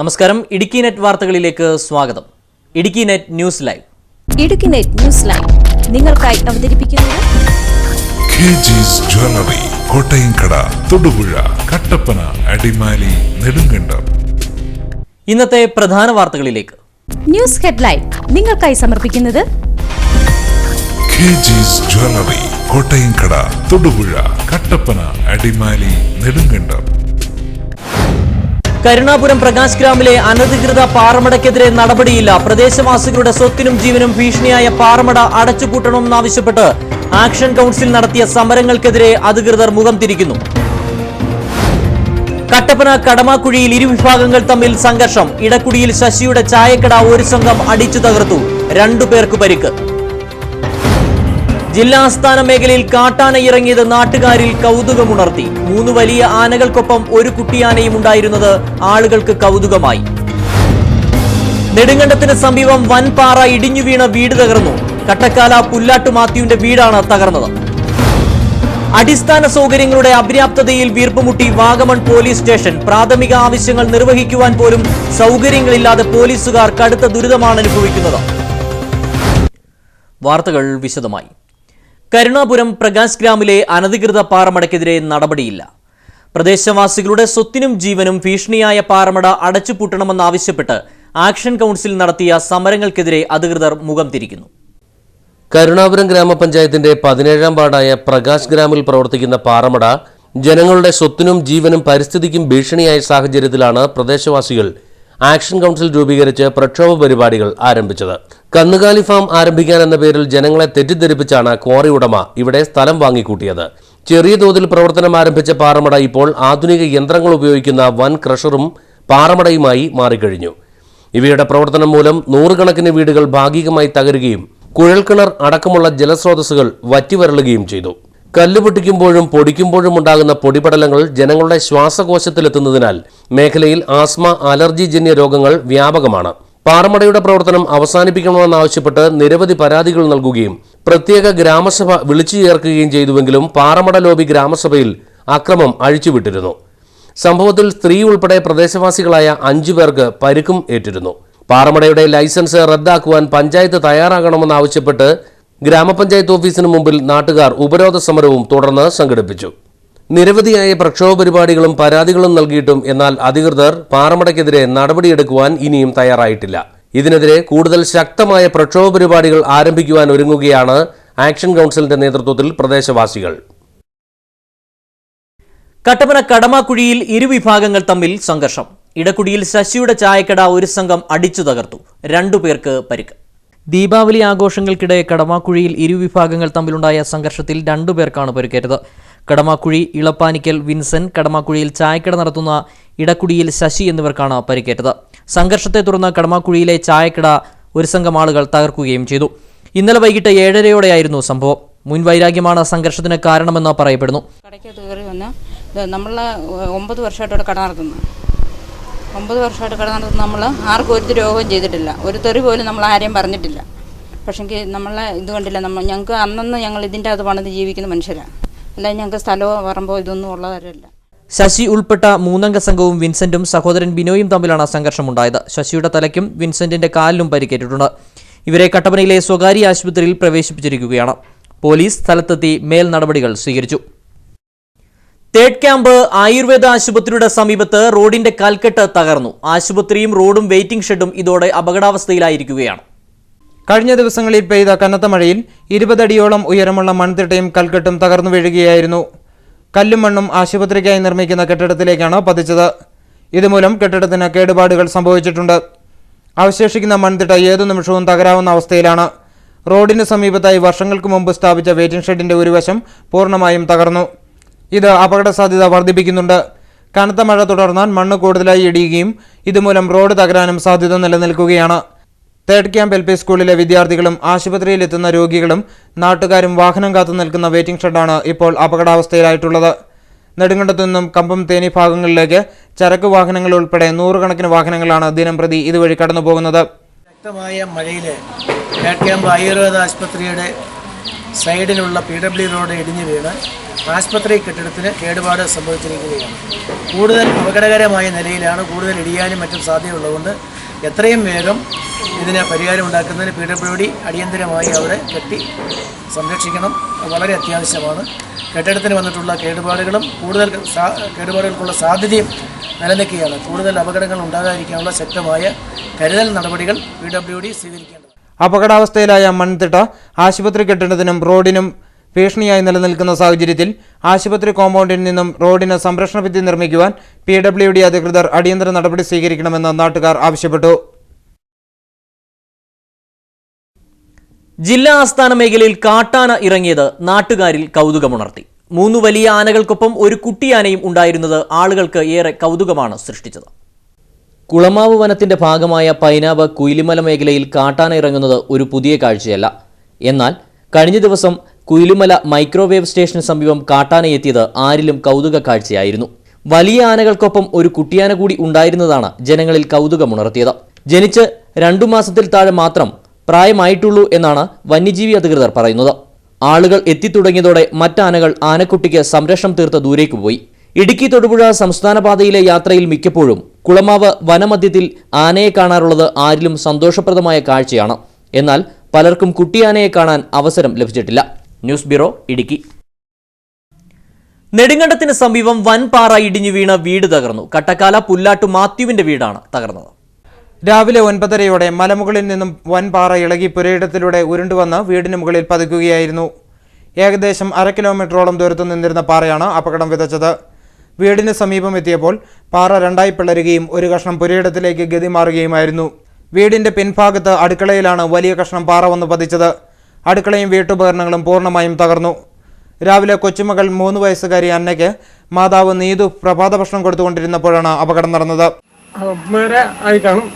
നമസ്കാരം. ഇടുക്കി നെറ്റ് വാർത്തകളിലേക്ക് സ്വാഗതം. Idukki net news live. Idukki net news live നിങ്ങൾക്കായി അവതരിപ്പിക്കുന്നത് ജ്വല്ലറി, കോട്ടയംകട, തൊടുപുഴ, കട്ടപ്പന, അടിമാലി, നെടുങ്കണ്ടം. ഇന്നത്തെ പ്രധാന വാർത്തകളിലേക്ക്. ന്യൂസ് ഹെഡ്ലൈൻ നിങ്ങൾക്കായി സമർപ്പിക്കുന്നത് ജ്വല്ലറി, കോട്ടയംകട, തൊടുപുഴ, കട്ടപ്പന, അടിമാലി, നെടുങ്കണ്ടം. കരുണാപുരം പ്രകാശ് ഗ്രാമിലെ അനധികൃത പാറമടയ്ക്കെതിരെ നടപടിയില്ല. പ്രദേശവാസികളുടെ സ്വത്തിനും ജീവനും ഭീഷണിയായ പാറമട അടച്ചുപൂട്ടണമെന്നാവശ്യപ്പെട്ട് ആക്ഷൻ കൗൺസിൽ നടത്തിയ സമരങ്ങൾക്കെതിരെ അധികൃതർ മുഖം തിരിക്കുന്നു. കട്ടപ്പന കടമാക്കുഴിയിൽ ഇരുവിഭാഗങ്ങൾ തമ്മിൽ സംഘർഷം. ഇടക്കുടിയിൽ ശശിയുടെ ചായക്കട ഒരു സംഘം അടിച്ചു തകർത്തു. 2 പേർക്ക് പരിക്ക്. ജില്ലാ ആസ്ഥാന മേഖലയിൽ കാട്ടാന ഇറങ്ങിയത് നാട്ടുകാരിൽ കൗതുകമുണർത്തി. 3 വലിയ ആനകൾക്കൊപ്പം ഒരു കുട്ടിയാനയും ഉണ്ടായിരുന്നത് ആളുകൾക്ക് കൗതുകമായി. നെടുങ്കണ്ടത്തിന് സമീപം വൻപാറ ഇടിഞ്ഞു വീണ വീട് തകർന്നു. കട്ടക്കാല പുല്ലാട്ടു മാത്യുവിന്റെ വീടാണ് തകർന്നത്. അടിസ്ഥാന സൗകര്യങ്ങളുടെ അപര്യാപ്തതയിൽ വീർപ്പുമുട്ടി വാഗമൺ പോലീസ് സ്റ്റേഷൻ. പ്രാഥമിക ആവശ്യങ്ങൾ നിർവഹിക്കുവാൻ പോലും സൗകര്യങ്ങളില്ലാതെ പോലീസുകാർ കടുത്ത ദുരിതമാണ് അനുഭവിക്കുന്നത്. വാർത്തകൾ വിശദമായി. കരുണാപുരം പ്രകാശ് ഗ്രാമിലെ അനധികൃത പാറമടയ്ക്കെതിരെ നടപടിയില്ല. പ്രദേശവാസികളുടെ സ്വത്തിനും ജീവനും ഭീഷണിയായ പാറമട അടച്ചുപൂട്ടണമെന്നാവശ്യപ്പെട്ട് ആക്ഷൻ കൗൺസിൽ നടത്തിയ സമരങ്ങൾക്കെതിരെ അധികൃതർ മുഖം തിരിക്കുന്നു. കരുണാപുരം ഗ്രാമപഞ്ചായത്തിന്റെ 17ാം വാർഡായ പ്രകാശ് ഗ്രാമിൽ പ്രവർത്തിക്കുന്ന പാറമട ജനങ്ങളുടെ സ്വത്തിനും ജീവനും പരിസ്ഥിതിക്കും ഭീഷണിയായ സാഹചര്യത്തിലാണ് പ്രദേശവാസികൾ ആക്ഷൻ കൗൺസിൽ രൂപീകരിച്ച് പ്രക്ഷോഭ പരിപാടികൾ ആരംഭിച്ചത്. കന്നുകാലി ഫാം ആരംഭിക്കാനെന്ന പേരിൽ ജനങ്ങളെ തെറ്റിദ്ധരിപ്പിച്ചാണ് ക്വാറി ഉടമ ഇവിടെ സ്ഥലം വാങ്ങിക്കൂട്ടിയത്. ചെറിയ തോതിൽ പ്രവർത്തനം ആരംഭിച്ച പാറമട ഇപ്പോൾ ആധുനിക യന്ത്രങ്ങൾ ഉപയോഗിക്കുന്ന വൻ ക്രഷറും പാറമടയുമായി മാറിക്കഴിഞ്ഞു. ഇവയുടെ പ്രവർത്തനം മൂലം 100 കണക്കിന് വീടുകൾ ഭാഗികമായി തകരുകയും കുഴൽക്കിണർ അടക്കമുള്ള ജലസ്രോതസ്സുകൾ വറ്റിവരളുകയും ചെയ്തു. കല്ല് പൊട്ടിക്കുമ്പോഴും പൊടിക്കുമ്പോഴും ഉണ്ടാകുന്ന പൊടിപടലങ്ങൾ ജനങ്ങളുടെ ശ്വാസകോശത്തിലെത്തുന്നതിനാൽ മേഖലയിൽ ആസ്മ, അലർജി ജന്യ രോഗങ്ങൾ വ്യാപകമാണ്. പാറമടയുടെ പ്രവർത്തനം അവസാനിപ്പിക്കണമെന്നാവശ്യപ്പെട്ട് നിരവധി പരാതികൾ നൽകുകയും പ്രത്യേക ഗ്രാമസഭ വിളിച്ചു ചേർക്കുകയും ചെയ്തുവെങ്കിലും പാറമട ലോബി ഗ്രാമസഭയിൽ അക്രമം അഴിച്ചുവിട്ടിരുന്നു. സംഭവത്തിൽ സ്ത്രീ ഉൾപ്പെടെ പ്രദേശവാസികളായ 5 പേർക്ക് പരിക്കും ഏറ്റിരുന്നു. പാറമടയുടെ ലൈസൻസ് റദ്ദാക്കുവാൻ പഞ്ചായത്ത് തയ്യാറാകണമെന്നാവശ്യപ്പെട്ട് ഗ്രാമപഞ്ചായത്ത് ഓഫീസിന് മുമ്പിൽ നാട്ടുകാർ ഉപരോധ സമരവും തുടർന്ന് സംഘടിപ്പിച്ചു. നിരവധിയായ പ്രക്ഷോഭ പരിപാടികളും പരാതികളും നൽകിയിട്ടും എന്നാൽ അധികൃതർ പാറമടയ്ക്കെതിരെ നടപടിയെടുക്കുവാൻ ഇനിയും തയ്യാറായിട്ടില്ല. ഇതിനെതിരെ കൂടുതൽ ശക്തമായ പ്രക്ഷോഭ പരിപാടികൾ ആരംഭിക്കുവാൻ ഒരുങ്ങുകയാണ് ആക്ഷൻ കൗൺസിലിന്റെ നേതൃത്വത്തിൽ പ്രദേശവാസികൾ. കട്ടപ്പന കടമാക്കുഴിയിൽ ഇരുവിഭാഗങ്ങൾ തമ്മിൽ സംഘർഷം. ഇടക്കുടിയിൽ ശശിയുടെ ചായക്കട ഒരു സംഘം അടിച്ചു തകർത്തു. 2 പേർക്ക് പരിക്ക്. ദീപാവലി ആഘോഷങ്ങൾക്കിടെ കടമാക്കുഴിയിൽ ഇരുവിഭാഗങ്ങൾ തമ്മിലുണ്ടായ സംഘർഷത്തിൽ 2 പേർക്കാണ് പരിക്കേറ്റത്. കടമാക്കുഴി ഇളപ്പാനിക്കൽ വിൻസെന്റ്, കടമാക്കുഴിയിൽ ചായക്കട നടത്തുന്ന ഇടക്കുടിയിൽ ശശി എന്നിവർക്കാണ് പരിക്കേറ്റത്. സംഘർഷത്തെ തുടർന്ന് കടമാക്കുഴിയിലെ ചായക്കട ഒരു സംഘം ആളുകൾ തകർക്കുകയും ചെയ്തു. ഇന്നലെ വൈകിട്ട് 7:30യോടെയായിരുന്നു സംഭവം. മുൻവൈരാഗ്യമാണ് സംഘർഷത്തിന് കാരണമെന്ന് പറയപ്പെടുന്നു. നമ്മൾ 9 വർഷമായിട്ട് കട നടത്തുന്നു. 9 വർഷമായിട്ട് കട നടത്തുന്ന നമ്മൾ ആർക്കും ഒരു ദ്രോഹവും ചെയ്തിട്ടില്ല. ഒരു തെറി പോലും നമ്മൾ ആരെയും പറഞ്ഞിട്ടില്ല. പക്ഷെങ്കിൽ നമ്മളെ ഇതുകൊണ്ടില്ല. ഞങ്ങൾക്ക് അന്നന്ന് ഞങ്ങൾ ഇതിൻ്റെ അത് പണിത് ജീവിക്കുന്ന മനുഷ്യരാണ്. അല്ലാതെ ഞങ്ങൾക്ക് സ്ഥലമോ പറമ്പോ ഇതൊന്നും ഉള്ളവരല്ല. ശശി ഉൾപ്പെട്ട 3 അംഗ സംഘവും വിൻസെന്റും സഹോദരൻ ബിനോയും തമ്മിലാണ് സംഘർഷമുണ്ടായത്. ശശിയുടെ തലയ്ക്കും വിൻസെന്റിന്റെ കാലിലും പരിക്കേറ്റിട്ടുണ്ട്. ഇവരെ കട്ടപ്പനയിലെ സ്വകാര്യ ആശുപത്രിയിൽ പ്രവേശിപ്പിച്ചിരിക്കുകയാണ്. പോലീസ് സ്ഥലത്തെത്തി മേൽ നടപടികൾ സ്വീകരിച്ചു. തേർഡ് ക്യാമ്പ് ആയുർവേദ ആശുപത്രിയുടെ സമീപത്ത് റോഡിന്റെ കൽക്കെട്ട് തകർന്നു. ആശുപത്രിയും റോഡും വെയിറ്റിംഗ് ഷെഡും ഇതോടെ അപകടാവസ്ഥയിലായിരിക്കുകയാണ്. കഴിഞ്ഞ ദിവസങ്ങളിൽ പെയ്ത കനത്ത മഴയിൽ 20 അടിയോളം ഉയരമുള്ള മൺതിട്ടയും കൽക്കെട്ടും തകർന്നു വീഴുകയായിരുന്നു. കല്ലും മണ്ണും ആശുപത്രിക്കായി നിർമ്മിക്കുന്ന കെട്ടിടത്തിലേക്കാണ് പതിച്ചത്. ഇതുമൂലം കെട്ടിടത്തിന് കേടുപാടുകൾ സംഭവിച്ചിട്ടുണ്ട്. അവശേഷിക്കുന്ന മൺതിട്ട ഏതു നിമിഷവും തകരാവുന്ന അവസ്ഥയിലാണ്. റോഡിന് സമീപത്തായി വർഷങ്ങൾക്ക് മുമ്പ് സ്ഥാപിച്ച വെയിറ്റിംഗ് ഷെഡിന്റെ ഒരു വശം പൂർണ്ണമായും തകർന്നു. ഇത് അപകട സാധ്യത വർദ്ധിപ്പിക്കുന്നുണ്ട്. കനത്ത മഴ തുടർന്നാൽ മണ്ണ് കൂടുതലായി ഇടിയുകയും ഇതുമൂലം റോഡ് തകരാനും സാധ്യത നിലനിൽക്കുകയാണ്. തേർഡ് ക്യാമ്പ് LP സ്കൂളിലെ വിദ്യാർത്ഥികളും ആശുപത്രിയിലെത്തുന്ന രോഗികളും നാട്ടുകാരും വാഹനം കാത്തു നിൽക്കുന്ന വെയിറ്റിംഗ് ഷെഡാണ് ഇപ്പോൾ അപകടാവസ്ഥയിലായിട്ടുള്ളത്. നെടുങ്കണ്ടത്തു നിന്നും കമ്പം തേനി ഭാഗങ്ങളിലേക്ക് ചരക്ക് വാഹനങ്ങൾ ഉൾപ്പെടെ 100 കണക്കിന് വാഹനങ്ങളാണ് ദിനം പ്രതി ഇതുവഴി കടന്നുപോകുന്നത്. ശക്തമായ മഴയിൽ തേർഡ് ക്യാമ്പ് ആയുർവേദ ആശുപത്രിയുടെ സൈഡിലുള്ള PW റോഡ് ഇടിഞ്ഞു വീണ് ആശുപത്രി കെട്ടിടത്തിന് കേടുപാട് സംഭവിച്ചിരിക്കുകയാണ്. കൂടുതൽ അപകടകരമായ നിലയിലാണ്, കൂടുതൽ ഇടിയാനും മറ്റും സാധ്യതയുള്ളതുകൊണ്ട് എത്രയും വേഗം ഇതിന് പരിഹാരം ഉണ്ടാക്കുന്നതിന് PWD അടിയന്തരമായി അവരെ കെട്ടി സംരക്ഷിക്കണം, വളരെ അത്യാവശ്യമാണ്. കെട്ടിടത്തിന് വന്നിട്ടുള്ള കേടുപാടുകളും കൂടുതൽ കേടുപാടുകൾക്കുള്ള സാധ്യതയും നിലനിൽക്കുകയാണ്. കൂടുതൽ അപകടങ്ങൾ ഉണ്ടാകാതിരിക്കാനുള്ള ശക്തമായ കരുതൽ നടപടികൾ PWD സ്വീകരിക്കേണ്ടത്. അപകടാവസ്ഥയിലായ മൺതിട്ട ആശുപത്രി കെട്ടിടത്തിനും റോഡിനും ഭീഷണിയായി നിലനിൽക്കുന്ന സാഹചര്യത്തിൽ ആശുപത്രി കോമ്പൗണ്ടിൽ നിന്നും റോഡിന് സംരക്ഷണ ഭിത്തി നിർമ്മിക്കുവാൻ PWD അധികൃതർ അടിയന്തര നടപടി സ്വീകരിക്കണമെന്ന് നാട്ടുകാർ ആവശ്യപ്പെട്ടു. ജില്ലാ ആസ്ഥാന മേഖലയിൽ കാട്ടാന ഇറങ്ങിയത് നാട്ടുകാരിൽ കൗതുകമുണർത്തി. 3 വലിയ ആനകൾക്കൊപ്പം ഒരു കുട്ടിയാനയും ഉണ്ടായിരുന്നത് ആളുകൾക്ക് ഏറെ കൗതുകമാണ് സൃഷ്ടിച്ചത്. കുളമാവ് വനത്തിന്റെ ഭാഗമായ പൈനാവ് കുയിലിമല മേഖലയിൽ കാട്ടാന ഇറങ്ങുന്നത് ഒരു പുതിയ കാഴ്ചയല്ല. എന്നാൽ കഴിഞ്ഞ ദിവസം കുയിലിമല മൈക്രോവേവ് സ്റ്റേഷന് സമീപം കാട്ടാന എത്തിയത് ആരിലും കൗതുക കാഴ്ചയായിരുന്നു. വലിയ ആനകൾക്കൊപ്പം ഒരു കുട്ടിയാന കൂടി ഉണ്ടായിരുന്നതാണ് ജനങ്ങളിൽ കൗതുകമുണർത്തിയത്. ജനിച്ച് 2 മാസത്തിൽ താഴെ മാത്രം പ്രായമായിട്ടുള്ളൂ എന്നാണ് വന്യജീവി അധികൃതർ പറയുന്നത്. ആളുകൾ എത്തിത്തുടങ്ങിയതോടെ മറ്റാനകൾ ആനക്കുട്ടിക്ക് സംരക്ഷണം തീർത്ത് ദൂരേക്ക് പോയി. ഇടുക്കി തൊടുപുഴ സംസ്ഥാന പാതയിലെ യാത്രയിൽ മിക്കപ്പോഴും കുളമാവ് വനമധ്യത്തിൽ ആനയെ കാണാറുള്ളത് ആരിലും സന്തോഷപ്രദമായ കാഴ്ചയാണ്. എന്നാൽ പലർക്കും കുട്ടിയാനയെ കാണാൻ അവസരം ലഭിച്ചിട്ടില്ല. News bureau, Idukki. നെടുങ്കണ്ടത്തിന് സമീപം വൻപാറ ഇടിഞ്ഞു വീണ് വീട് തകർന്നു. കട്ടക്കാല പുല്ലാട്ടു മാത്യുവിന്റെ വീടാണ് തകർന്നത്. രാവിലെ 9:30യോടെ മലമുകളിൽ നിന്നും വൻപാറ ഇളകി പുരയിടത്തിലൂടെ ഉരുണ്ടുവന്ന് വീടിന് മുകളിൽ പതിക്കുകയായിരുന്നു. ഏകദേശം 1/2 കിലോമീറ്ററോളം ദൂരത്തു നിന്നിരുന്ന പാറയാണ് അപകടം വിതച്ചത്. വീടിന് സമീപം എത്തിയപ്പോൾ പാറ 2ആയി പിളരുകയും ഒരു കഷ്ണം പുരയിടത്തിലേക്ക് ഗതി മാറുകയുമായിരുന്നു. വീടിന്റെ പിൻഭാഗത്ത് അടുക്കളയിലാണ് വലിയ കഷ്ണം പാറ വന്ന് പതിച്ചത്. അടുക്കളയും വീട്ടുപകരണങ്ങളും പൂർണ്ണമായും തകർന്നു. രാവിലെ കൊച്ചുമകൾ 3 വയസ്സുകാരി അന്നയ്ക്ക് മാതാവ് നീതു പ്രഭാത ഭക്ഷണം കൊടുത്തുകൊണ്ടിരുന്നപ്പോഴാണ് അപകടം നടന്നത്. വരെ ആയി കാണും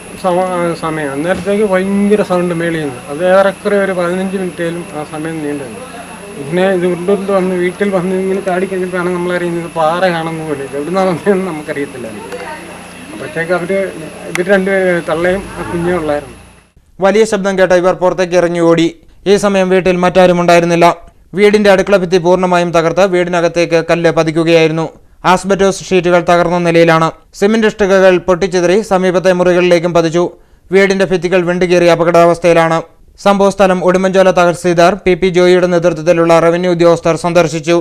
സമയം. അന്നേരത്തേക്ക് ഭയങ്കര സൗണ്ട് മേളിൽ നിന്ന് അത് ഏറെക്കുറെ ഒരു 15 മിനിറ്റേലും ആ സമയം നീണ്ടുന്നു. പിന്നെ ഇത് ഉരുണ്ട് വന്ന് വീട്ടിൽ വന്ന് ഇങ്ങനെ ചാടി കഴിഞ്ഞപ്പോഴാണ് നമ്മളറിയുന്നത് പാറയാണെന്ന് പോലും. എവിടുന്നാണ് വന്നതെന്ന് നമുക്കറിയത്തില്ല. അപ്പോഴത്തേക്ക് ഇവർ 2 തള്ളയും കുഞ്ഞേ ഉള്ളായിരുന്നു. വലിയ ശബ്ദം കേട്ട ഇവർ പുറത്തേക്ക് ഇറങ്ങി ഓടി. ഈ സമയം വീട്ടിൽ മറ്റാരും ഉണ്ടായിരുന്നില്ല. വീടിന്റെ അടുക്കള ഭിത്തി പൂർണ്ണമായും തകർത്ത് വീടിനകത്തേക്ക് കല്ല് പതിക്കുകയായിരുന്നു. ആസ്ബറ്റോസ് ഷീറ്റുകൾ തകർന്ന നിലയിലാണ്. സിമന്റ് ഇഷ്ടികകൾ പൊട്ടിച്ചിതറി സമീപത്തെ മുറികളിലേക്കും പതിച്ചു. വീടിന്റെ ഭിത്തികൾ വിണ്ടുകീറിയ അപകടാവസ്ഥയിലാണ്. സംഭവസ്ഥലം ഉടുമ്പൻചോല തഹസീൽദാർ PP ജോയിയുടെ നേതൃത്വത്തിലുള്ള റവന്യൂ ഉദ്യോഗസ്ഥർ സന്ദർശിച്ചു.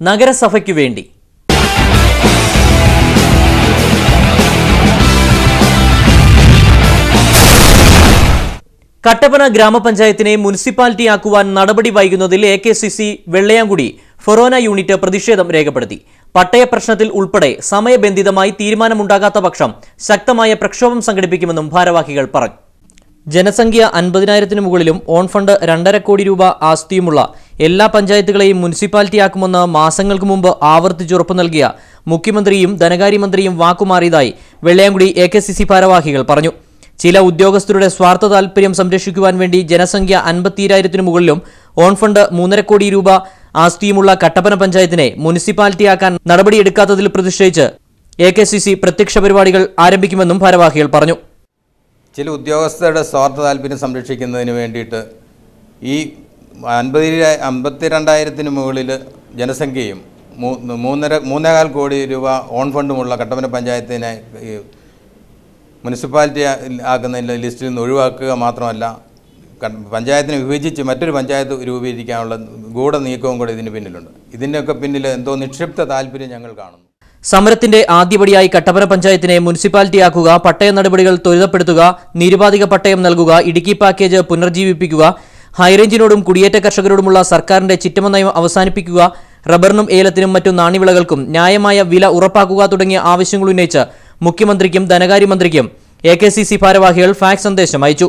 നഗരസഭയ്ക്കു വേണ്ടി കട്ടപ്പന ഗ്രാമപഞ്ചായത്തിനെ മുനിസിപ്പാലിറ്റിയാക്കുവാൻ നടപടി വൈകുന്നതിൽ AKCC വെള്ളയാംകുടി ഫൊറോന യൂണിറ്റ് പ്രതിഷേധം രേഖപ്പെടുത്തി. പട്ടയ പ്രശ്നത്തിൽ ഉൾപ്പെടെ സമയബന്ധിതമായി തീരുമാനമുണ്ടാകാത്ത പക്ഷം ശക്തമായ പ്രക്ഷോഭം സംഘടിപ്പിക്കുമെന്നും ഭാരവാഹികൾ പറഞ്ഞു. ജനസംഖ്യ 50,000-ന് മുകളിലും ഓൺ ഫണ്ട് 2.5 കോടി രൂപ ആസ്തിയുമുള്ള എല്ലാ പഞ്ചായത്തുകളെയും മുനിസിപ്പാലിറ്റിയാക്കുമെന്ന് മാസങ്ങൾക്ക് മുമ്പ് ആവർത്തിച്ചുറപ്പു നൽകിയ മുഖ്യമന്ത്രിയും ധനകാര്യമന്ത്രിയും വാക്കുമാറിയതായി വെള്ളയാംകുടി AKCC ഭാരവാഹികൾ പറഞ്ഞു. ചില ഉദ്യോഗസ്ഥരുടെ സ്വാർത്ഥ താൽപര്യം സംരക്ഷിക്കുവാൻ വേണ്ടി ജനസംഖ്യ 52,000-ന് മുകളിലും ഓൺ ഫണ്ട് 3.5 കോടി രൂപ ആസ്തിയുമുള്ള കട്ടപ്പന പഞ്ചായത്തിനെ മുനിസിപ്പാലിറ്റിയാക്കാൻ നടപടിയെടുക്കാത്തതിൽ പ്രതിഷേധിച്ച് AKCC പ്രത്യക്ഷ പരിപാടികൾ ആരംഭിക്കുമെന്നും ഭാരവാഹികൾ പറഞ്ഞു. ചില ഉദ്യോഗസ്ഥരുടെ സ്വാർത്ഥ താൽപര്യം സംരക്ഷിക്കുന്നതിന് വേണ്ടിയിട്ട് ഈ 52,000-ന് മുകളിൽ ജനസംഖ്യയും 3.25 കോടി രൂപ ഓൺ ഫണ്ടുമുള്ള കട്ടപ്പന പഞ്ചായത്തിനെ മുനിസിപ്പാലിറ്റി ആക്കുന്ന ലിസ്റ്റിൽ നിന്ന് ഒഴിവാക്കുക മാത്രമല്ല പഞ്ചായത്തിനെ വിഭജിച്ച് മറ്റൊരു പഞ്ചായത്ത് രൂപീകരിക്കാനുള്ള ഗൂഢനീക്കവും കൂടെ ഇതിന് പിന്നിലുണ്ട്. ഇതിൻ്റെയൊക്കെ പിന്നിൽ എന്തോ നിക്ഷിപ്ത താല്പര്യം ഞങ്ങൾ കാണുന്നു. സമരത്തിന്റെ ആദ്യപടിയായി കട്ടപ്പന പഞ്ചായത്തിനെ മുനിസിപ്പാലിറ്റിയാക്കുക, പട്ടയ നടപടികൾ ത്വരിതപ്പെടുത്തുക, നിരുപാധിക പട്ടയം നൽകുക, ഇടുക്കി പാക്കേജ് പുനർജീവിപ്പിക്കുക, ഹൈറേഞ്ചിനോടും കുടിയേറ്റ കർഷകരോടുമുള്ള സർക്കാരിന്റെ ചിറ്റമ നയം അവസാനിപ്പിക്കുക, റബ്ബറിനും ഏലത്തിനും മറ്റു നാണ്യവിളകൾക്കും ന്യായമായ വില ഉറപ്പാക്കുക തുടങ്ങിയ ആവശ്യങ്ങൾ ഉന്നയിച്ച് മുഖ്യമന്ത്രിക്കും ധനകാര്യമന്ത്രിക്കും AKCC ഭാരവാഹികൾ ഫാക്സ് സന്ദേശം അയച്ചു.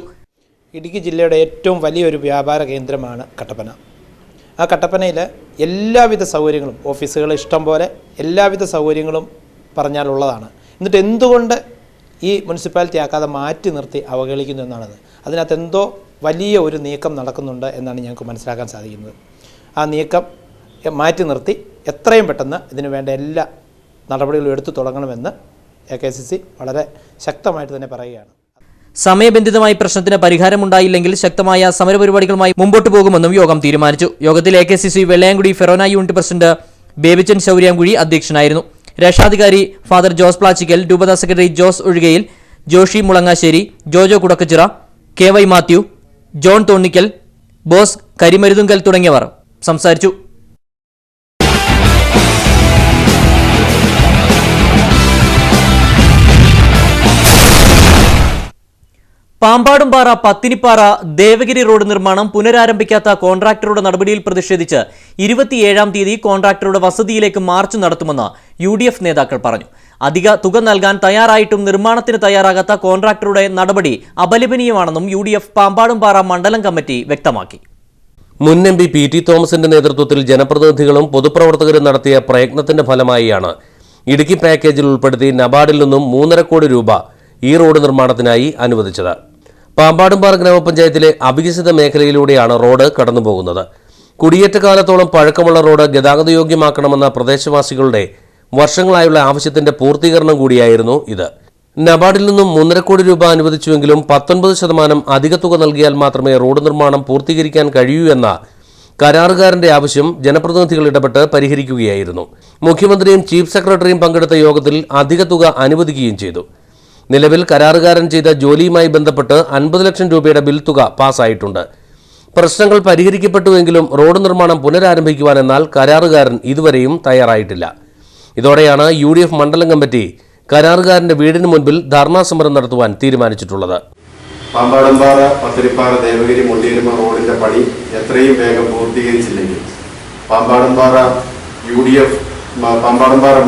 ഇടുക്കി ജില്ലയുടെ ഏറ്റവും വലിയൊരു വ്യാപാര കേന്ദ്രമാണ് കട്ടപ്പന. ആ കട്ടപ്പനയിൽ എല്ലാവിധ സൗകര്യങ്ങളും, ഓഫീസുകൾ ഇഷ്ടം പോലെ എല്ലാവിധ സൗകര്യങ്ങളും പറഞ്ഞാലുള്ളതാണ്. എന്നിട്ട് എന്തുകൊണ്ട് ഈ മുനിസിപ്പാലിറ്റി ആക്കാതെ മാറ്റി നിർത്തി അവഹേളിക്കുന്നു എന്നാണത്. അതിനകത്ത് എന്തോ വലിയ ഒരു നീക്കം നടക്കുന്നുണ്ട് എന്നാണ് ഞങ്ങൾക്ക് മനസ്സിലാക്കാൻ സാധിക്കുന്നത്. ആ നീക്കം മാറ്റി നിർത്തി എത്രയും പെട്ടെന്ന് ഇതിനു വേണ്ട എല്ലാ നടപടികളും എടുത്തു തുടങ്ങണമെന്ന് AKCC വളരെ ശക്തമായിട്ട് തന്നെ പറയുകയാണ്. സമയബന്ധിതമായി പ്രശ്നത്തിന് പരിഹാരമുണ്ടായില്ലെങ്കിൽ ശക്തമായ സമരപരിപാടികളുമായി മുമ്പോട്ടു പോകുമെന്നും യോഗം തീരുമാനിച്ചു. യോഗത്തിൽ AKCC Vellayamkudi forane unit president Babychan Shauryamkuzhi അധ്യക്ഷനായിരുന്നു. രക്ഷാധികാരി ഫാദർ ജോസ് പ്ലാച്ചിക്കൽ, രൂപതാ സെക്രട്ടറി ജോസ് ഒഴുകയിൽ, ജോഷി മുളങ്ങാശ്ശേരി, ജോജോ കുടക്കച്ചിറ, KY മാത്യു, ജോൺ തോന്നിക്കൽ, ബോസ് കരിമരുതുങ്കൽ തുടങ്ങിയവർ സംസാരിച്ചു. പാമ്പാടുംപാറ പത്തിനിപ്പാറ ദേവഗിരി റോഡ് നിർമ്മാണം പുനരാരംഭിക്കാത്ത കോൺട്രാക്ടറുടെ നടപടിയിൽ പ്രതിഷേധിച്ച് 27-ാം തീയതി കോൺട്രാക്ടറുടെ വസതിയിലേക്ക് മാർച്ച് നടത്തുമെന്ന് UDF നേതാക്കൾ പറഞ്ഞു. അധിക തുക നൽകാൻ തയ്യാറായിട്ടും നിർമ്മാണത്തിന് തയ്യാറാകാത്ത കോൺട്രാക്ടറുടെ നടപടി അപലപനീയമാണെന്നും UDF പാമ്പാടുംപാറ മണ്ഡലം കമ്മിറ്റി വ്യക്തമാക്കി. മുൻ MP PT തോമസിന്റെ നേതൃത്വത്തിൽ ജനപ്രതിനിധികളും പൊതുപ്രവർത്തകരും നടത്തിയ പ്രയത്നത്തിന്റെ ഫലമായാണ് ഇടുക്കി പാക്കേജിൽ ഉൾപ്പെടുത്തി നബാർഡിൽ നിന്നും 3.5 കോടി രൂപ ഈ റോഡ് നിർമ്മാണത്തിനായി അനുവദിച്ചത്. പാമ്പാടുംപാറ ഗ്രാമപഞ്ചായത്തിലെ അവികസിത മേഖലയിലൂടെയാണ് റോഡ് കടന്നുപോകുന്നത്. കുടിയേറ്റകാലത്തോളം പഴക്കമുള്ള റോഡ് ഗതാഗതയോഗ്യമാക്കണമെന്ന പ്രദേശവാസികളുടെ വർഷങ്ങളായുള്ള ആവശ്യത്തിന്റെ പൂർത്തീകരണം കൂടിയായിരുന്നു ഇത്. നബാർഡിൽ നിന്നും 3.5 കോടി രൂപ അനുവദിച്ചുവെങ്കിലും 19% അധിക തുക നൽകിയാൽ മാത്രമേ റോഡ് നിർമ്മാണം പൂർത്തീകരിക്കാൻ കഴിയൂ എന്ന കരാറുകാരന്റെ ആവശ്യം ജനപ്രതിനിധികൾ ഇടപെട്ട് പരിഹരിക്കുകയായിരുന്നു. മുഖ്യമന്ത്രിയും ചീഫ് സെക്രട്ടറിയും പങ്കെടുത്ത യോഗത്തിൽ അധിക തുക അനുവദിക്കുകയും ചെയ്തു. നിലവിൽ കരാറുകാരൻ ചെയ്ത ജോലിയുമായി ബന്ധപ്പെട്ട് 50 ലക്ഷം രൂപയുടെ ബിൽ തുക പാസ്സായിട്ടുണ്ട്. പ്രശ്നങ്ങൾ പരിഹരിക്കപ്പെട്ടുവെങ്കിലും റോഡ് നിർമ്മാണം പുനരാരംഭിക്കുവാനെന്നാൽ കരാറുകാരൻ ഇതുവരെയും തയ്യാറായിട്ടില്ല. ഇതോടെയാണ് UDF മണ്ഡലം കമ്മിറ്റി കരാറുകാരന്റെ വീടിന് മുൻപിൽ ധർണാ സമരം നടത്തുവാൻ തീരുമാനിച്ചിട്ടുള്ളത്. പാമ്പാടുംപാറ പത്തിരിപ്പാറ ദേവഗിരി മുണ്ടിയരുമ റോഡിന്റെ പണി എത്രയും വേഗം പൂർത്തീകരിച്ചില്ലെങ്കിൽ പാമ്പാടുംപാറ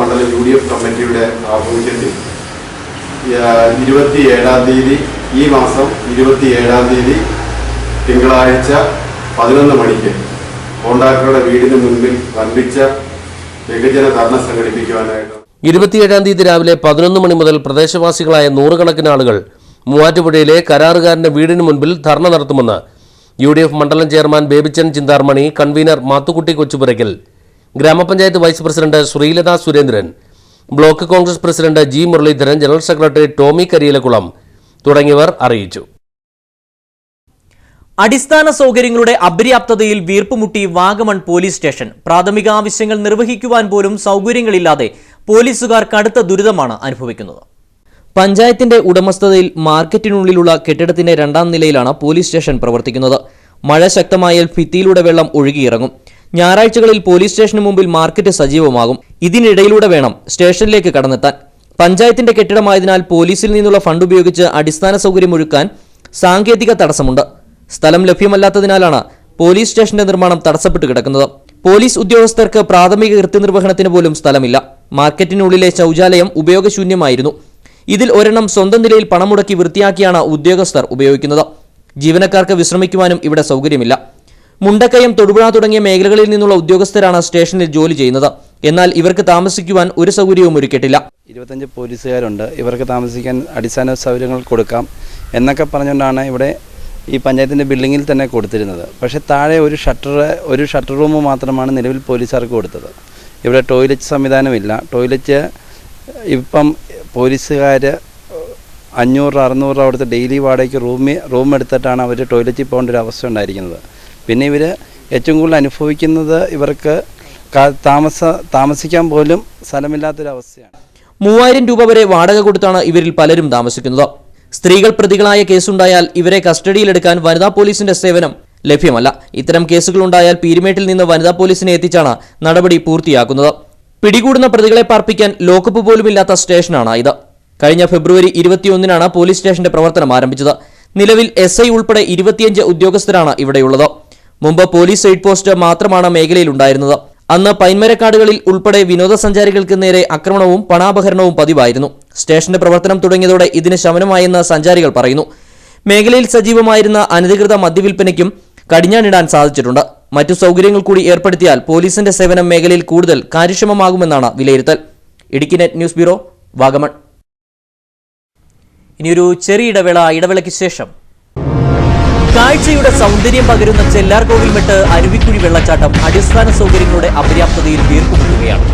മണ്ഡലം UDF കമ്മിറ്റിയുടെ ആഭിമുഖ്യത്തിൽ 27-ാം തീയതി ഈ മാസം 27-ാം തീയതി തിങ്കളാഴ്ച 11 മണിക്ക് കോൺട്രാക്ടറുടെ വീടിന് മുൻപിൽ വൻപിച്ച ബഹുജന ധർണ സംഘടിപ്പിക്കുവാനായിട്ട് 27-ാം തീയതി രാവിലെ 11 മണി മുതൽ പ്രദേശവാസികളായ 100 കണക്കിന് ആളുകൾ മൂവാറ്റുപുഴയിലെ കരാറുകാരന്റെ വീടിന് മുൻപിൽ ധർണ നടത്തുമെന്ന് UDF മണ്ഡലം ചെയർമാൻ ബേബിച്ചൻ ചിന്താർമണി, കൺവീനർ മാത്തുക്കുട്ടി കൊച്ചുപുരയ്ക്കൽ, ഗ്രാമപഞ്ചായത്ത് vice president Sreelatha Surendran, block Congress president G Muraleedharan, general secretary Tomy Kariyilakulam തുടങ്ങിയവർ അറിയിച്ചു. അടിസ്ഥാന സൗകര്യങ്ങളുടെ അപര്യാപ്തതയിൽ വീർപ്പുമുട്ടി വാഗമൺ പോലീസ് സ്റ്റേഷൻ. പ്രാഥമിക ആവശ്യങ്ങൾ നിർവഹിക്കുവാൻ പോലും സൗകര്യങ്ങളില്ലാതെ പോലീസുകാർ കടുത്ത ദുരിതമാണ് അനുഭവിക്കുന്നത്. പഞ്ചായത്തിന്റെ ഉടമസ്ഥതയിൽ മാർക്കറ്റിനുള്ളിലുള്ള കെട്ടിടത്തിന്റെ 2ാം നിലയിലാണ് പോലീസ് സ്റ്റേഷൻ പ്രവർത്തിക്കുന്നത്. മഴ ശക്തമായാൽ ഭിത്തിയിലൂടെ വെള്ളം ഒഴുകിയിറങ്ങും. ഞായറാഴ്ചകളിൽ പോലീസ് സ്റ്റേഷന് മുമ്പിൽ മാർക്കറ്റ് സജീവമാകും. ഇതിനിടയിലൂടെ വേണം സ്റ്റേഷനിലേക്ക് കടന്നെത്താൻ. പഞ്ചായത്തിന്റെ കെട്ടിടമായതിനാൽ പോലീസിൽ നിന്നുള്ള ഫണ്ട് ഉപയോഗിച്ച് അടിസ്ഥാന സൗകര്യമൊരുക്കാൻ സാങ്കേതിക തടസ്സമുണ്ട്. സ്ഥലം ലഭ്യമല്ലാത്തതിനാലാണ് പോലീസ് സ്റ്റേഷന്റെ നിർമ്മാണം തടസ്സപ്പെട്ട് കിടക്കുന്നത്. പോലീസ് ഉദ്യോഗസ്ഥർക്ക് പ്രാഥമിക കൃത്യനിർവഹണത്തിന് പോലും സ്ഥലമില്ല. മാർക്കറ്റിനുള്ളിലെ ശൗചാലയം ഉപയോഗശൂന്യമായിരുന്നു. ഇതിൽ ഒരെണ്ണം സ്വന്തം നിലയിൽ പണം മുടക്കി വൃത്തിയാക്കിയാണ് ഉദ്യോഗസ്ഥർ ഉപയോഗിക്കുന്നത്. ജീവനക്കാർക്ക് വിശ്രമിക്കുവാനും ഇവിടെ സൗകര്യമില്ല. മുണ്ടക്കയം, തൊടുപുഴ തുടങ്ങിയ മേഖലകളിൽ നിന്നുള്ള ഉദ്യോഗസ്ഥരാണ് സ്റ്റേഷനിൽ ജോലി ചെയ്യുന്നത്. എന്നാൽ ഇവർക്ക് താമസിക്കുവാൻ ഒരു സൗകര്യവും ഒരുക്കിയിട്ടില്ല. 25 പോലീസുകാരുണ്ട്. ഇവർക്ക് താമസിക്കാൻ അടിസ്ഥാന സൗകര്യങ്ങൾ കൊടുക്കാം എന്നൊക്കെ പറഞ്ഞുകൊണ്ടാണ് ഇവിടെ ഈ പഞ്ചായത്തിൻ്റെ ബിൽഡിങ്ങിൽ തന്നെ കൊടുത്തിരുന്നത്. പക്ഷേ താഴെ ഒരു ഷട്ടർ റൂം മാത്രമാണ് നിലവിൽ പോലീസുകാർക്ക് കൊടുത്തത്. ഇവിടെ ടോയ്ലറ്റ് സംവിധാനമില്ല. ടോയ്ലറ്റ് ഇപ്പം പോലീസുകാർ 500-600 അവിടുത്തെ ഡെയിലി വാടകയ്ക്ക് റൂം എടുത്തിട്ടാണ് അവർ ടോയ്ലറ്റിൽ പോകേണ്ട ഒരു അവസ്ഥ ഉണ്ടായിരിക്കുന്നത്. പിന്നെ ഇവർ ഏറ്റവും കൂടുതൽ അനുഭവിക്കുന്നത് ഇവർക്ക് താമസിക്കാൻ പോലും സ്ഥലമില്ലാത്തൊരവസ്ഥയാണ്. 3000 രൂപ വരെ വാടക കൊടുത്താണ് ഇവരിൽ പലരും താമസിക്കുന്നത്. സ്ത്രീകൾ പ്രതികളായ കേസുണ്ടായാൽ ഇവരെ കസ്റ്റഡിയിലെടുക്കാൻ വനിതാ പോലീസിന്റെ സേവനം ലഭ്യമല്ല. ഇത്തരം കേസുകളുണ്ടായാൽ പീരുമേട്ടിൽ നിന്ന് വനിതാ പോലീസിനെ എത്തിച്ചാണ് നടപടി പൂർത്തിയാക്കുന്നത്. പിടികൂടുന്ന പ്രതികളെ പാർപ്പിക്കാൻ ലോക്കപ്പ് പോലുമില്ലാത്ത സ്റ്റേഷനാണ് ഇത്. കഴിഞ്ഞ ഫെബ്രുവരി 21-നാണ് പോലീസ് സ്റ്റേഷന്റെ പ്രവർത്തനം ആരംഭിച്ചത്. നിലവിൽ SI ഉൾപ്പെടെ 25 ഉദ്യോഗസ്ഥരാണ് ഇവിടെയുള്ളത്. മുമ്പ് പോലീസ് എയ്ഡ് പോസ്റ്റ് മാത്രമാണ് മേഖലയിൽ ഉണ്ടായിരുന്നത്. അന്ന് പൈൻമരക്കാടുകളിൽ ഉൾപ്പെടെ വിനോദസഞ്ചാരികൾക്ക് നേരെ ആക്രമണവും പണാപഹരണവും പതിവായിരുന്നു. സ്റ്റേഷന്റെ പ്രവർത്തനം തുടങ്ങിയതോടെ ഇതിന് ശമനമായെന്ന് സഞ്ചാരികൾ പറയുന്നു. മേഖലയിൽ സജീവമായിരുന്ന അനധികൃത മദ്യവിൽപ്പനയ്ക്കും കടിഞ്ഞാണിടാൻ സാധിച്ചിട്ടുണ്ട്. മറ്റു സൗകര്യങ്ങൾ കൂടി ഏർപ്പെടുത്തിയാൽ പോലീസിന്റെ സേവനം മേഖലയിൽ കൂടുതൽ കാര്യക്ഷമമാകുമെന്നാണ് വിലയിരുത്തൽ. Idukki net news bureau, Vagamon. ഇനിയൊരു ചെറിയ ഇടവേളയ്ക്ക് ശേഷം കാഴ്ചയുടെ സൗന്ദര്യം പകരുന്ന ചെല്ലാർകോവിൽമെട്ട് അരുവിക്കുഴി വെള്ളച്ചാട്ടം അടിസ്ഥാന സൗകര്യങ്ങളുടെ അപര്യാപ്തതയിൽ വീർപ്പുമുട്ടുകയാണ്.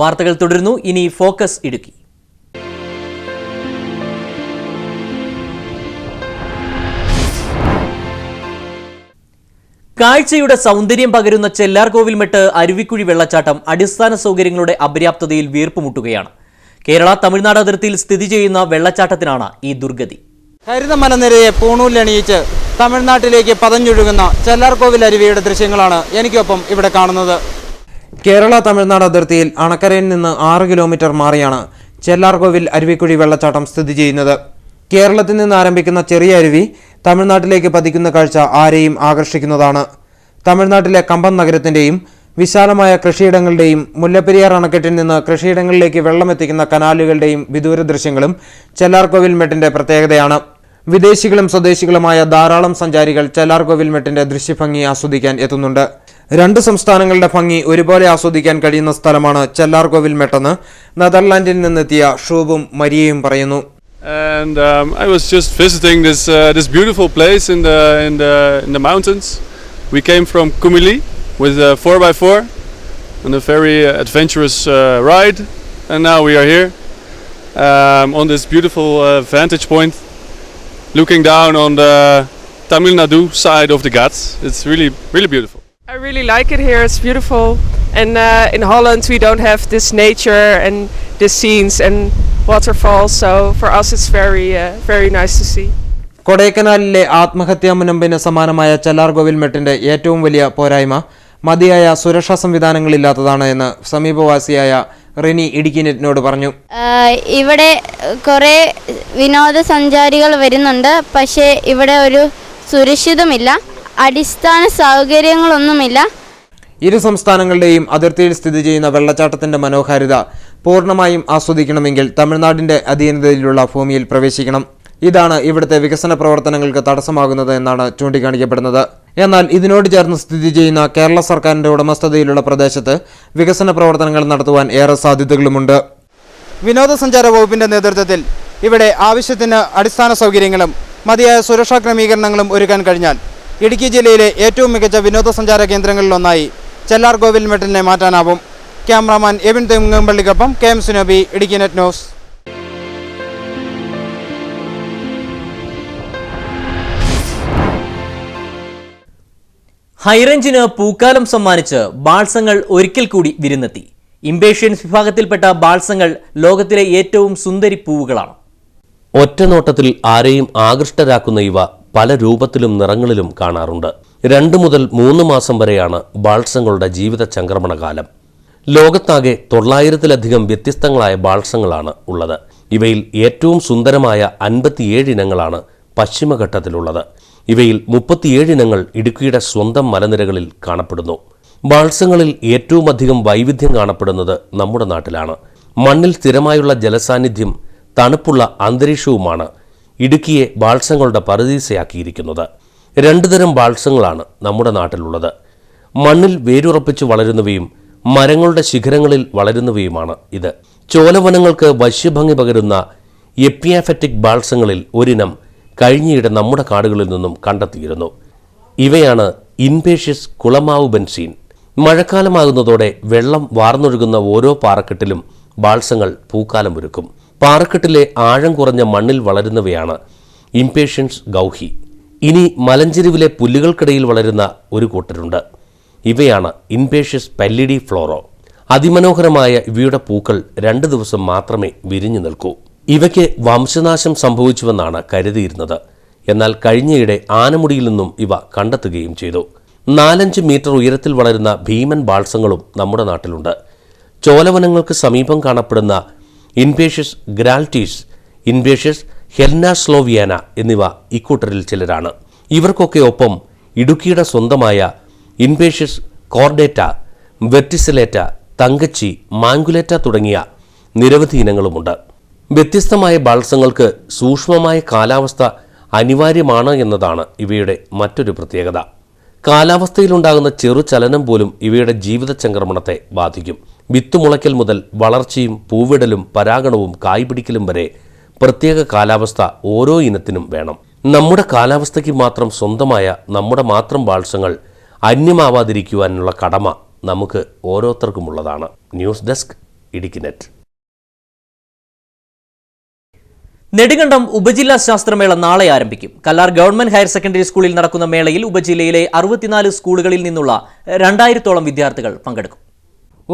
വാർത്തകൾ തുടരുന്നു. ഇനി ഫോക്കസ് ഇടുക്കി. കാഴ്ചയുടെ സൗന്ദര്യം പകരുന്ന ചെല്ലാർകോവിൽമെട്ട് അരുവിക്കുഴി വെള്ളച്ചാട്ടം അടിസ്ഥാന സൗകര്യങ്ങളുടെ അപര്യാപ്തതയിൽ വീർപ്പുമുട്ടുകയാണ്. കേരള തമിഴ്നാട് അതിർത്തിയിൽ സ്ഥിതി ചെയ്യുന്ന വെള്ളച്ചാട്ടത്തിനാണ് ഈ ദുർഗതി. ഹരിതമലനിരയെ പൂണൂലിലണിയിച്ച് തമിഴ്നാട്ടിലേക്ക് പതഞ്ഞൊഴുകുന്ന ചെല്ലാർകോവിൽ അരുവിയുടെ ദൃശ്യങ്ങളാണ് എനിക്കൊപ്പം ഇവിടെ കാണുന്നത്. കേരള തമിഴ്നാട് അതിർത്തിയിൽ അണക്കരയിൽ നിന്ന് 6 കിലോമീറ്റർ മാറിയാണ് ചെല്ലാർകോവിൽ അരുവിക്കുഴി വെള്ളച്ചാട്ടം സ്ഥിതി ചെയ്യുന്നത്. കേരളത്തിൽ നിന്ന് ആരംഭിക്കുന്ന ചെറിയ അരുവി തമിഴ്നാട്ടിലേക്ക് പതിക്കുന്ന കാഴ്ച ആരെയും ആകർഷിക്കുന്നതാണ്. തമിഴ്നാട്ടിലെ കമ്പം നഗരത്തിന്റെയും വിശാലമായ കൃഷിയിടങ്ങളുടെയും മുല്ലപ്പെരിയാർ അണക്കെട്ടിൽ നിന്ന് കൃഷിയിടങ്ങളിലേക്ക് വെള്ളമെത്തിക്കുന്ന കനാലുകളുടെയും വിദൂര ദൃശ്യങ്ങളും ചെല്ലാർകോവിൽ മെട്ടിന്റെ പ്രത്യേകതയാണ്. വിദേശികളും സ്വദേശികളുമായ ധാരാളം സഞ്ചാരികൾ ചെല്ലാർകോവിൽ മെട്ടിന്റെ ദൃശ്യഭംഗി ആസ്വദിക്കാൻ എത്തുന്നുണ്ട്. 2 സംസ്ഥാനങ്ങളുടെ ഭംഗി ഒരുപോലെ ആസ്വദിക്കാൻ കഴിയുന്ന സ്ഥലമാണ് ചെല്ലാർകോവിൽ മെട്ടെന്ന് നെതർലാൻഡിൽ നിന്നെത്തിയ ഷൂബും മരിയയും പറയുന്നു. And I was just visiting this beautiful place in the mountains. We came from Kumili with a 4x4 on a very adventurous ride, and now we are here on this beautiful vantage point, looking down on the Tamil Nadu side of the Ghats. It's really beautiful. I really like it here. It's beautiful, and in Holland we don't have this nature and the scenes and waterfalls, so for us it's very nice to see. കൊടൈക്കനാലിലെ ആത്മഹത്യാ മുനമ്പിന് സമാനമായ ചെല്ലാർകോവിൽ മെട്ടിന്റെ ഏറ്റവും വലിയ പോരായ്മ മതിയായ സുരക്ഷാ സംവിധാനങ്ങളില്ലാത്തതാണ് എന്ന് സമീപവാസിയായ റിനി ഇടുക്കി നെറ്റിനോട് പറഞ്ഞു. ഇവിടെ കുറേ വിനോദസഞ്ചാരികൾ വരുന്നുണ്ട്, പക്ഷേ ഇവിടെ ഒരു സുരക്ഷിതമില്ല, അടിസ്ഥാന സൗകര്യങ്ങളൊന്നുമില്ല. 2 സംസ്ഥാനങ്ങളുടെയും അതിർത്തിയിൽ സ്ഥിതി ചെയ്യുന്ന വെള്ളച്ചാട്ടത്തിന്റെ മനോഹാരിത പൂർണ്ണമായും ആസ്വദിക്കണമെങ്കിൽ തമിഴ്നാടിന്റെ അധീനതയിലുള്ള ഭൂമിയിൽ പ്രവേശിക്കണം. ഇതാണ് ഇവിടുത്തെ വികസന പ്രവർത്തനങ്ങൾക്ക് തടസ്സമാകുന്നത് എന്നാണ് ചൂണ്ടിക്കാണിക്കപ്പെടുന്നത്. എന്നാൽ ഇതിനോട് ചേർന്ന് സ്ഥിതി ചെയ്യുന്ന കേരള സർക്കാരിന്റെ ഉടമസ്ഥതയിലുള്ള പ്രദേശത്ത് വികസന പ്രവർത്തനങ്ങൾ നടത്തുവാൻ ഏറെ സാധ്യതകളുമുണ്ട്. വിനോദസഞ്ചാര വകുപ്പിന്റെ നേതൃത്വത്തിൽ ഇവിടെ ആവശ്യത്തിന് അടിസ്ഥാന സൗകര്യങ്ങളും മതിയായ സുരക്ഷാ ക്രമീകരണങ്ങളും ഒരുക്കാൻ കഴിഞ്ഞാൽ ഇടുക്കി ജില്ലയിലെ ഏറ്റവും മികച്ച വിനോദസഞ്ചാര കേന്ദ്രങ്ങളിലൊന്നായി ചെല്ലാർകോവിൽ മെട്ടിനെ മാറ്റാനാവും. ക്യാമറാമാൻ എബിൻ തെങ്ങമ്പള്ളിക്കൊപ്പം KM Sunabi, Idukki net news. ഹൈറേഞ്ചിന് പൂക്കാലം സമ്മാനിച്ച് ബാൾസങ്ങൾ ഒരിക്കൽ കൂടി വിരുന്നെത്തി. ഇംപേഷ്യൻസ് വിഭാഗത്തിൽപ്പെട്ട ബാൾസങ്ങൾ ലോകത്തിലെ ഏറ്റവും സുന്ദരി പൂവുകളാണ്. ഒറ്റനോട്ടത്തിൽ ആരെയും ആകൃഷ്ടരാക്കുന്ന ഇവ പല രൂപത്തിലും നിറങ്ങളിലും കാണാറുണ്ട്. 2 മുതൽ 3 മാസം വരെയാണ് ബാൾസങ്ങളുടെ ജീവിത ചംക്രമണകാലം. ലോകത്താകെ 900-ലധികം വ്യത്യസ്തങ്ങളായ ബാൾസങ്ങളാണ് ഉള്ളത്. ഇവയിൽ ഏറ്റവും സുന്ദരമായ 57 ഇനങ്ങളാണ് പശ്ചിമഘട്ടത്തിലുള്ളത്. ഇവയിൽ 37 ഇനങ്ങൾ ഇടുക്കിയുടെ സ്വന്തം മലനിരകളിൽ കാണപ്പെടുന്നു. ബാൾസങ്ങളിൽ ഏറ്റവും അധികം വൈവിധ്യം കാണപ്പെടുന്നത് നമ്മുടെ നാട്ടിലാണ്. മണ്ണിൽ സ്ഥിരമായുള്ള ജലസാന്നിധ്യം, തണുപ്പുള്ള അന്തരീക്ഷവുമാണ് ഇടുക്കിയെ ബാൾസങ്ങളുടെ പറുദീസയാക്കിയിരിക്കുന്നത്. 2 തരം ബാൾസങ്ങളാണ് നമ്മുടെ നാട്ടിലുള്ളത്. മണ്ണിൽ വേരുറപ്പിച്ച് വളരുന്നവയും മരങ്ങളുടെ ശിഖരങ്ങളിൽ വളരുന്നവയുമാണ് ഇത്. ചോലവനങ്ങൾക്ക് വശ്യഭംഗി പകരുന്ന എപ്പിയാഫറ്റിക് ബാൾസങ്ങളിൽ ഒരിനം കഴിഞ്ഞയിടെ നമ്മുടെ കാടുകളിൽ നിന്നും കണ്ടെത്തിയിരുന്നു. ഇവയാണ് ഇൻപേഷ്യസ് കുളമാവ് ബെൻസീൻ. മഴക്കാലമാകുന്നതോടെ വെള്ളം വാർന്നൊഴുകുന്ന ഓരോ പാറക്കെട്ടിലും ബാൾസങ്ങൾ പൂക്കാലം ഒരുക്കും. പാറക്കെട്ടിലെ ആഴം കുറഞ്ഞ മണ്ണിൽ വളരുന്നവയാണ് ഇംപേഷ്യൻസ് ഗൗഹി. ഇനി മലഞ്ചെരുവിലെ പുല്ലുകൾക്കിടയിൽ വളരുന്ന ഒരു കൂട്ടരുണ്ട്. ഇവയാണ് ഇൻപേഷ്യസ് പല്ലിഡി ഫ്ലോറോ. അതിമനോഹരമായ ഇവയുടെ പൂക്കൾ 2 ദിവസം മാത്രമേ വിരിഞ്ഞു നിൽക്കൂ. ഇവയ്ക്ക് വംശനാശം സംഭവിച്ചുവെന്നാണ് കരുതിയിരുന്നത്. എന്നാൽ കഴിഞ്ഞയിടെ ആനമുടിയിൽ നിന്നും ഇവ കണ്ടെത്തുകയും ചെയ്തു. 4-5 മീറ്റർ ഉയരത്തിൽ വളരുന്ന ഭീമൻ ബാൾസങ്ങളും നമ്മുടെ നാട്ടിലുണ്ട്. ചോലവനങ്ങൾക്ക് സമീപം കാണപ്പെടുന്ന ഇൻപേഷ്യസ് ഗ്രാൽറ്റീസ്, ഇൻപേഷ്യസ് ഹെൽനാസ്ലോവിയാന എന്നിവ ഇക്കൂട്ടരിൽ ചിലരാണ്. ഇവർക്കൊക്കെ ഒപ്പം ഇടുക്കിയുടെ സ്വന്തമായ ഇൻപേഷ്യസ് കോർഡേറ്റ, വെർട്ടിസിലേറ്റ, തങ്കച്ചി, മാങ്കുലേറ്റ തുടങ്ങിയ നിരവധി ഇനങ്ങളുമുണ്ട്. വ്യത്യസ്തമായ ബാൾസങ്ങൾക്ക് സൂക്ഷ്മമായ കാലാവസ്ഥ അനിവാര്യമാണ് എന്നതാണ് ഇവയുടെ മറ്റൊരു പ്രത്യേകത. കാലാവസ്ഥയിലുണ്ടാകുന്ന ചെറുചലനം പോലും ഇവയുടെ ജീവിത ചംക്രമണത്തെ ബാധിക്കും. വിത്തുമുളയ്ക്കൽ മുതൽ വളർച്ചയും പൂവിടലും പരാഗണവും കായ്പിടിക്കലും വരെ പ്രത്യേക കാലാവസ്ഥ ഓരോ ഇനത്തിനും വേണം. നമ്മുടെ കാലാവസ്ഥയ്ക്ക് മാത്രം സ്വന്തമായ നമ്മുടെ മാത്രം ബാൾസങ്ങൾ അന്യമാവാതിരിക്കുവാനുള്ള കടമ നമുക്ക് ഓരോരുത്തർക്കുമുള്ളതാണ്. News desk Idukki net. നെടുങ്കണ്ടം ഉപജില്ലാ ശാസ്ത്രമേള നാളെ ആരംഭിക്കും. കല്ലാർ ഗവൺമെന്റ് ഹയർ സെക്കൻഡറി സ്കൂളിൽ നടക്കുന്ന മേളയിൽ ഉപജില്ലയിലെ 64 സ്കൂളുകളിൽ നിന്നുള്ള 2000-ഓളം വിദ്യാർത്ഥികൾ പങ്കെടുക്കും.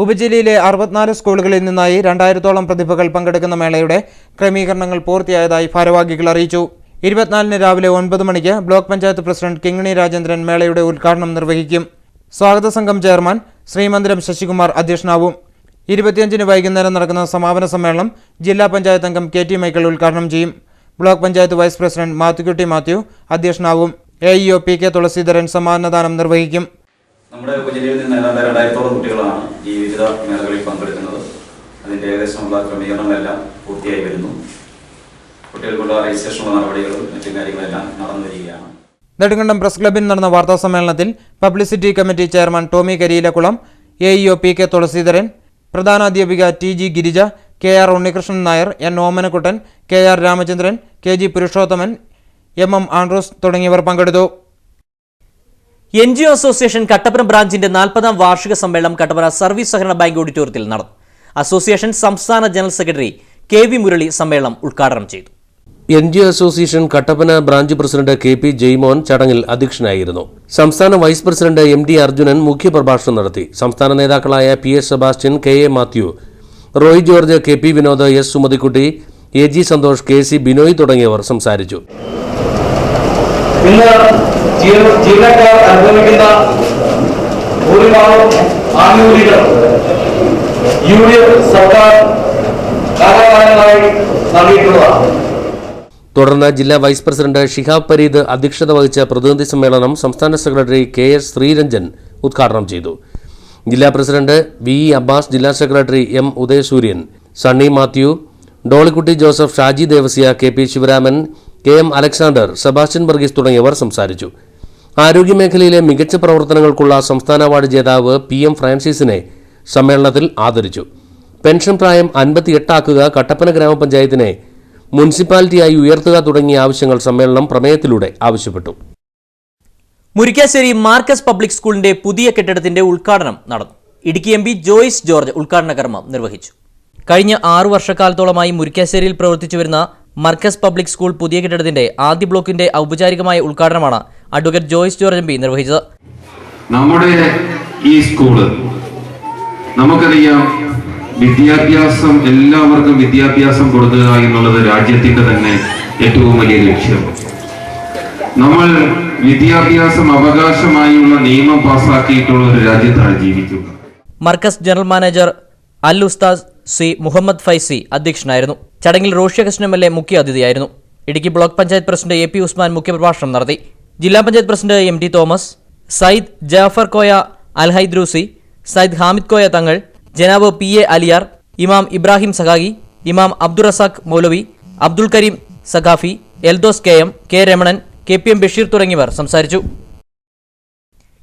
ഉപജില്ലയിലെ 64 സ്കൂളുകളിൽ നിന്നായി 2000-ഓളം പ്രതിഭകൾ പങ്കെടുക്കുന്ന മേളയുടെ ക്രമീകരണങ്ങൾ പൂർത്തിയായതായി ഭാരവാഹികൾ അറിയിച്ചു. 24-ന് രാവിലെ 9 മണിക്ക് ബ്ലോക്ക് പഞ്ചായത്ത് പ്രസിഡന്റ് കിങ്ങിണി രാജേന്ദ്രൻ മേളയുടെ ഉദ്ഘാടനം നിർവഹിക്കും. സ്വാഗത സംഘം ചെയർമാൻ ശ്രീമന്ദിരം ശശികുമാർ അധ്യക്ഷനാവും. 25-ന് വൈകുന്നേരം നടക്കുന്ന സമാപന സമ്മേളനം ജില്ലാ പഞ്ചായത്ത് അംഗം KT മൈക്കിൾ ഉദ്ഘാടനം ചെയ്യും. Block panchayat vice president Mathukutty Mathew അധ്യക്ഷനാവും. AEO PK തുളസീധരൻ സമ്മാനദാനം നിർവഹിക്കും. നമ്മുടെ ഉപജില്ലയിൽ നിന്ന് ഏതാണ്ട് 2000-ഓളം കുട്ടികളാണ് ഈ വിവിധ മേളകളിൽ പങ്കെടുക്കുന്നത്. അതിൻ്റെ ഏകദേശമുള്ള ക്രമീകരണങ്ങളെല്ലാം പൂർത്തിയായി വരുന്നു. കുട്ടികൾക്കുള്ള രജിസ്ട്രേഷനുള്ള നടപടികളും മറ്റു കാര്യങ്ങളെല്ലാം നടന്നു വരികയാണ്. നെടുങ്കണ്ടം പ്രസ് ക്ലബ്ബിൽ നടന്ന വാർത്താ സമ്മേളനത്തിൽ publicity committee chairman Tomy Kariyilakulam, AEO PK Thulaseedharan, പ്രധാനാധ്യാപിക TG Girija, KR Unnikrishnan Nair, N Omanakuttan, KR Ramachandran, KG Purushothaman, MM Andrews തുടങ്ങിയവർ പങ്കെടുത്തു. NGO അസോസിയേഷൻ കട്ടപ്പന ബ്രാഞ്ചിന്റെ 40-ാം വാർഷിക സമ്മേളനം കട്ടപ്പന സർവീസ് സഹകരണ ബാങ്ക് ഓഡിറ്റോറിയത്തിൽ നടന്നു. അസോസിയേഷൻ സംസ്ഥാന ജനറൽ സെക്രട്ടറി KV മുരളി സമ്മേളനം ഉദ്ഘാടനം ചെയ്തു. NGO association Kattappana branch president KP Jaimon ചടങ്ങിൽ അധ്യക്ഷനായിരുന്നു. സംസ്ഥാന വൈസ് പ്രസിഡന്റ് MD അർജുനൻ മുഖ്യപ്രഭാഷണം നടത്തി. സംസ്ഥാന നേതാക്കളായ PS Sebastian, KA Mathew, Roy George, KP Vinod, S Sumathikutty, AG Santhosh, KC Binoy തുടങ്ങിയവർ സംസാരിച്ചു. ജീവനക്കാർ അനുഭവിക്കുന്ന ഭൂരിഭാഗം ആനുകൂല്യങ്ങൾ UDF സർക്കാർ കാലാകാലങ്ങളായി നൽകിയിട്ടുള്ളതാണ്. തുടർന്ന് ജില്ലാ വൈസ് പ്രസിഡന്റ് ഷിഹാബ് പരീദ് അധ്യക്ഷത വഹിച്ച പ്രതിനിധി സമ്മേളനം സംസ്ഥാന സെക്രട്ടറി KS ശ്രീരഞ്ജൻ ഉദ്ഘാടനം ചെയ്തു. ജില്ലാ പ്രസിഡന്റ് VE അബ്ബാസ്, ജില്ലാ secretary M Udayasooryan, Sunny Mathew, Dollykutty Joseph, Shaji Devasya, KP Sivaraman, KM Alexander, Sebastian Varghese തുടങ്ങിയവർ സംസാരിച്ചു. ആരോഗ്യമേഖലയിലെ മികച്ച പ്രവർത്തനങ്ങൾക്കുള്ള സംസ്ഥാന അവാർഡ് ജേതാവ് PM ഫ്രാൻസിസിനെ സമ്മേളനത്തിൽ ആദരിച്ചു. പെൻഷൻ പ്രായം 58 ആക്കുക, കട്ടപ്പന ഗ്രാമപഞ്ചായത്തിനെ മുനിസിപ്പാലിറ്റിയായി ഉയർത്തുക തുടങ്ങിയ ആവശ്യങ്ങൾ സമ്മേളനം പ്രമേയത്തിലൂടെ ആവശ്യപ്പെട്ടു. മുരിക്കാശ്ശേരി മാർക്കസ് പബ്ലിക് സ്കൂളിന്റെ പുതിയ കെട്ടിടത്തിന്റെ ഉദ്ഘാടനം നടന്നു. ഇടുക്കി MP ജോയ്സ് ജോർജ് ഉദ്ഘാടന കർമ്മം നിർവഹിച്ചു. കഴിഞ്ഞ 6 വർഷക്കാലത്തോളമായി മുരിക്കാശ്ശേരിയിൽ പ്രവർത്തിച്ചു വരുന്ന മർക്കസ് പബ്ലിക് സ്കൂൾ പുതിയ കെട്ടിടത്തിന്റെ ആദ്യ ബ്ലോക്കിന്റെ ഔപചാരികമായ ഉദ്ഘാടനമാണ് അഡ്വക്കേറ്റ് ജോയ്സ് ജോർജ് MP നിർവഹിച്ചത്. നമ്മുടെ ഈ സ്കൂള് നമുക്കറിയാം, വിദ്യാഭ്യാസം, എല്ലാവർക്കും വിദ്യാഭ്യാസം കൊടുക്കുക എന്നുള്ളത് രാജ്യത്തിന്റെ തന്നെ ഏറ്റവും വലിയ ലക്ഷ്യം. നമ്മൾ വിദ്യാഭ്യാസം അവകാശമായുള്ള നിയമം പാസാക്കിയിട്ടുള്ള ഒരു രാജ്യത്താണ് ജീവിക്കുന്നത്. മർക്കസ് ജനറൽ മാനേജർ അൽ ഉസ്താദ് സി മുഹമ്മദ് ഫൈസി അധ്യക്ഷനായിരുന്നു. ചടങ്ങിൽ റോഷി അഗസ്റ്റിൻ MLA മുഖ്യ അതിഥിയായിരുന്നു. Idukki block panchayat president AP Usman മുഖ്യപ്രഭാഷണം നടത്തി. ജില്ലാ പഞ്ചായത്ത് പ്രസിഡന്റ് MT തോമസ്, സയ്യിദ് ജാഫർ കോയ അൽഹൈദ്രൂസി, സയ്യിദ് ഹാമിദ് കോയ തങ്ങൾ, ജനാബ് PA അലിയാർ, ഇമാം ഇബ്രാഹിം സഖാഗി, ഇമാം അബ്ദുൾ റസാഖ് മൗലവി, Abdul Kareem Saqafi, Eldhose KM, K Ramanan, KPM Basheer തുടങ്ങിയവർ സംസാരിച്ചു.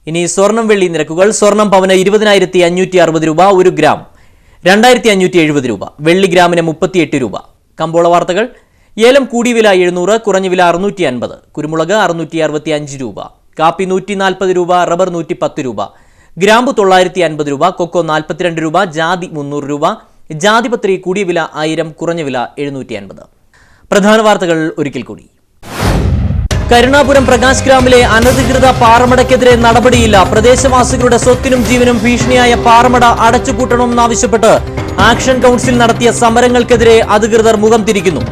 ഇനി സ്വർണം വെള്ളി നിരക്കുകൾ. സ്വർണം പവന് 20,560 രൂപ, 1 ഗ്രാം 2,570 രൂപ, വെള്ളി ഗ്രാമിന് 38 രൂപ. കമ്പോള വാർത്തകൾ. ഏലം കൂടിയ വില 700, കുറഞ്ഞ വില 650, കുരുമുളക് 665 രൂപ, കാപ്പി 140 രൂപ, റബ്ബർ 110 രൂപ, ഗ്രാമ്പു 950 രൂപ, കൊക്കോ 42 രൂപ, ജാതി 300 രൂപ, ജാതിപത്രി കൂടിയ വില 1000, കുറഞ്ഞ വില 750. പ്രധാന വാർത്തകൾ ഒരിക്കൽ കൂടി. കരുണാപുരം പ്രകാശ് ഗ്രാമിലെ അനധികൃത പാറമടയ്ക്കെതിരെ നടപടിയില്ല. പ്രദേശവാസികളുടെ സ്വത്തിനും ജീവനും ഭീഷണിയായ പാറമട അടച്ചുപൂട്ടണമെന്നാവശ്യപ്പെട്ട് ആക്ഷൻ കൗൺസിൽ നടത്തിയ സമരങ്ങൾക്കെതിരെ അധികൃതർ മുഖം തിരിക്കുന്നു.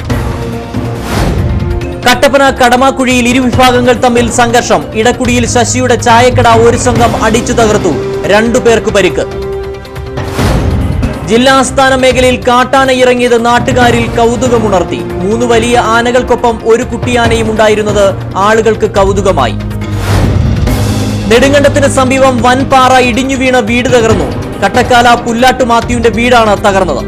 കട്ടപ്പന കടമാക്കുഴിയിൽ ഇരുവിഭാഗങ്ങൾ തമ്മിൽ സംഘർഷം. ഇടക്കുടിയിൽ ശശിയുടെ ചായക്കട ഒരു സംഘം അടിച്ചു തകർത്തു. 2 പേർക്ക് പരിക്ക്. ജില്ലാ ആസ്ഥാന മേഖലയിൽ കാട്ടാന ഇറങ്ങിയത് നാട്ടുകാരിൽ കൗതുകമുണർത്തി. 3 വലിയ ആനകൾക്കൊപ്പം ഒരു കുട്ടിയാനയും ഉണ്ടായിരുന്നത് ആളുകൾക്ക് കൗതുകമായി. നെടുങ്കണ്ടത്തിന് സമീപം വൻപാറ ഇടിഞ്ഞു വീണ വീട് തകർന്നു. കട്ടക്കാല പുല്ലാട്ടു മാത്യുവിന്റെ വീടാണ് തകർന്നത്.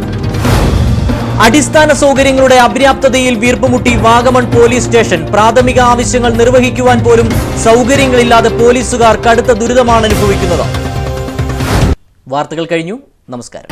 അടിസ്ഥാന സൗകര്യങ്ങളുടെ അപര്യാപ്തതയിൽ വീർപ്പുമുട്ടി വാഗമൺ പോലീസ് സ്റ്റേഷൻ. പ്രാഥമിക ആവശ്യങ്ങൾ നിർവഹിക്കുവാൻ പോലും സൗകര്യങ്ങളില്ലാതെ പോലീസുകാർ കടുത്ത ദുരിതമാണ് അനുഭവിക്കുന്നത്. വാർത്തകൾ കഴിഞ്ഞു. നമസ്കാരം.